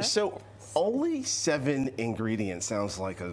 So only 7 ingredients sounds like a...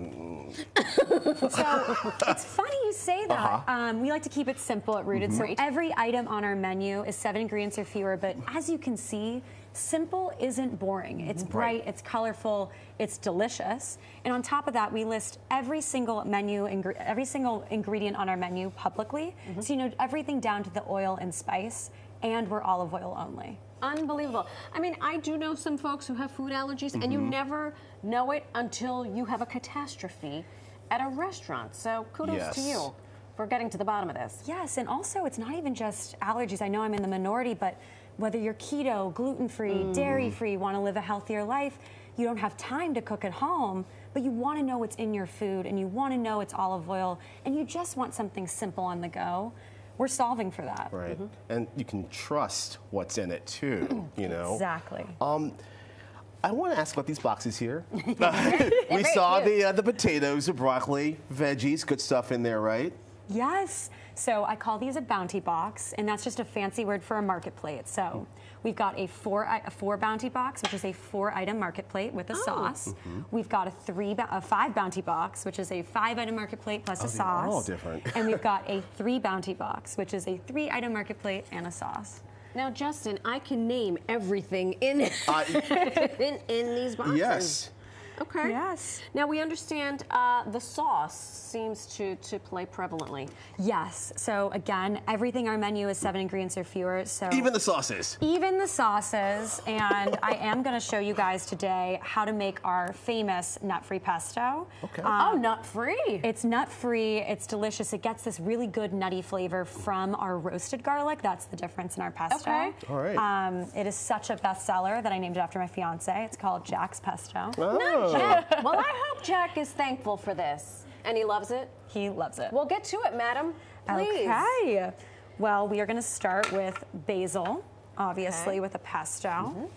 So it's funny you say that. We like to keep it simple at Rooted. So every item on our menu is 7 ingredients or fewer, but as you can see, simple isn't boring. It's bright, it's colorful, it's delicious. And on top of that, we list every single ingredient on our menu publicly. So you know everything down to the oil and spice, and we're olive oil only. Unbelievable. I mean, I do know some folks who have food allergies, and you never know it until you have a catastrophe at a restaurant. So kudos to you for getting to the bottom of this. Yes, and also it's not even just allergies. I know I'm in the minority, but whether you're keto, gluten-free, dairy-free, want to live a healthier life, you don't have time to cook at home, but you want to know what's in your food, and you want to know it's olive oil, and you just want something simple on the go. We're solving for that. Right, and you can trust what's in it too, you know? Exactly. I want to ask about these boxes here. We saw the potatoes, the broccoli, veggies, good stuff in there, right? Yes. So I call these a bounty box, and that's just a fancy word for a market plate. So we've got a four bounty box, which is a 4-item market plate with a sauce. We've got a 5 bounty box, which is a 5-item market plate plus a sauce. All different. And we've got a 3 bounty box, which is a 3-item market plate and a sauce. Now, Justin, I can name everything in in these boxes. Yes. Okay. Yes. Now we understand the sauce seems to play prevalently. Yes. So again, everything on our menu is 7 ingredients or fewer. So Even the sauces. Even the sauces. And I am going to show you guys today how to make our famous nut-free pesto. Okay. Oh, nut-free. It's nut-free. It's delicious. It gets this really good nutty flavor from our roasted garlic. That's the difference in our pesto. Okay. All right. It is such a bestseller that I named it after my fiance. It's called Jack's Pesto. Oh. Jack. Well, I hope Jack is thankful for this. And he loves it? He loves it. Well, get to it, madam. Please. Okay. Well, we are going to start with basil, obviously, with a pesto.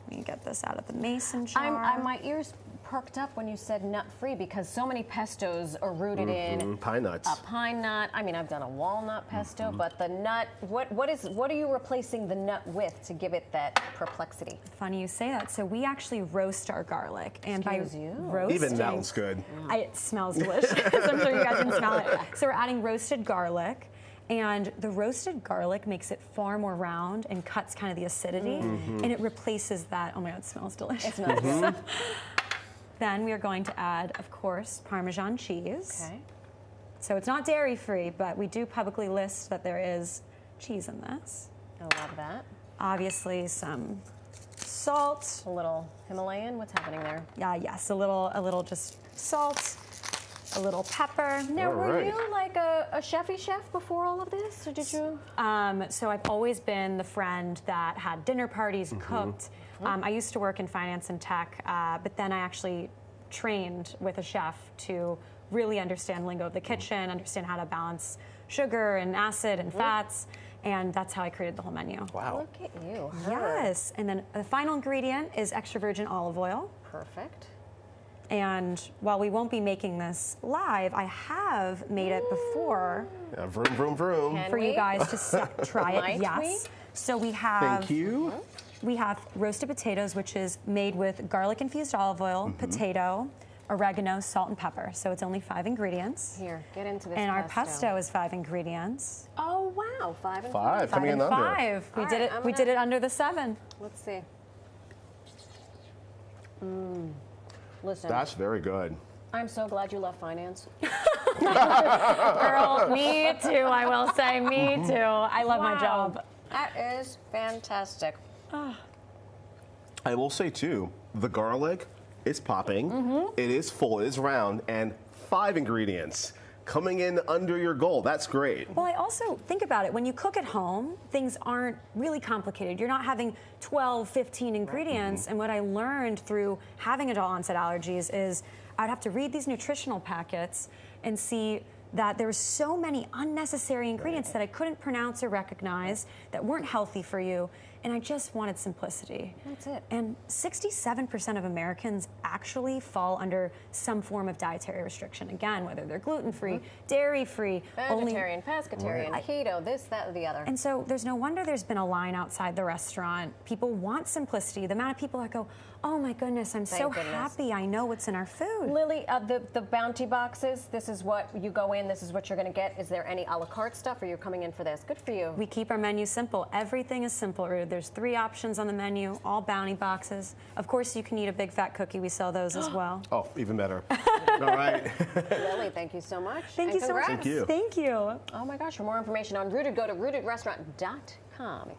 Let me get this out of the mason jar. My ears perked up when you said nut-free because so many pestos are rooted in pine nuts. A pine nut. I mean, I've done a walnut pesto, but the nut. What are you replacing the nut with to give it that perplexity? Funny you say that. So we actually roast our garlic, and Excuse by you. roasting, Even sounds good. It smells delicious. I'm sure you guys can smell it. So we're adding roasted garlic. And the roasted garlic makes it far more round and cuts kind of the acidity, and it replaces that. Oh my God, it smells delicious. It smells good. Then we are going to add, of course, Parmesan cheese. Okay. So it's not dairy-free, but we do publicly list that there is cheese in this. I love that. Obviously, some salt. A little Himalayan. What's happening there? Yes, a little just salt. A little pepper. Now, were you like a chefy chef before all of this, or did you? So I've always been the friend that had dinner parties, cooked. I used to work in finance and tech, but then I actually trained with a chef to really understand lingo of the kitchen, understand how to balance sugar and acid and fats, and that's how I created the whole menu. Wow. Look at you. Yes, and then the final ingredient is extra virgin olive oil. Perfect. And while we won't be making this live, I have made it before Vroom, vroom, vroom. for you guys to try it. Might we? Yes. So we have. Thank you. We have roasted potatoes, which is made with garlic-infused olive oil, potato, oregano, salt, and pepper. So it's only 5 ingredients. Here, get into this. And our pesto is 5 ingredients. Oh wow, 5 and 5 coming in under. 5. We All did right, it. We did it under the 7. Let's see. Listen. That's very good. I'm so glad you left finance. Girl, me too. I will say, me too. I love my job. That is fantastic. I will say too, the garlic is popping. It is full. It is round, and 5 ingredients coming in under your goal. That's great. Well, I also think about it. When you cook at home, things aren't really complicated. You're not having 12, 15 ingredients. And what I learned through having adult onset allergies is I'd have to read these nutritional packets and see that there were so many unnecessary ingredients that I couldn't pronounce or recognize that weren't healthy for you. And I just wanted simplicity. That's it. And 67% of Americans actually fall under some form of dietary restriction. Again, whether they're gluten-free, dairy-free, Vegetarian, pescatarian, keto, this, that, or the other. And so there's no wonder there's been a line outside the restaurant. People want simplicity. The amount of people that go, Oh my goodness, I'm so happy I know what's in our food. Lily, the bounty boxes, this is what you go in, this is what you're going to get. Is there any a la carte stuff, or you're coming in for this? Good for you. We keep our menu simple. Everything is simple, Rude. There's 3 options on the menu, all bounty boxes. Of course, you can eat a big fat cookie. We sell those as well. Oh, even better. All right. Lily, thank you so much. Thank you so much. Thank you. Thank you. Oh my gosh, for more information on Rooted, go to rootedrestaurant.com.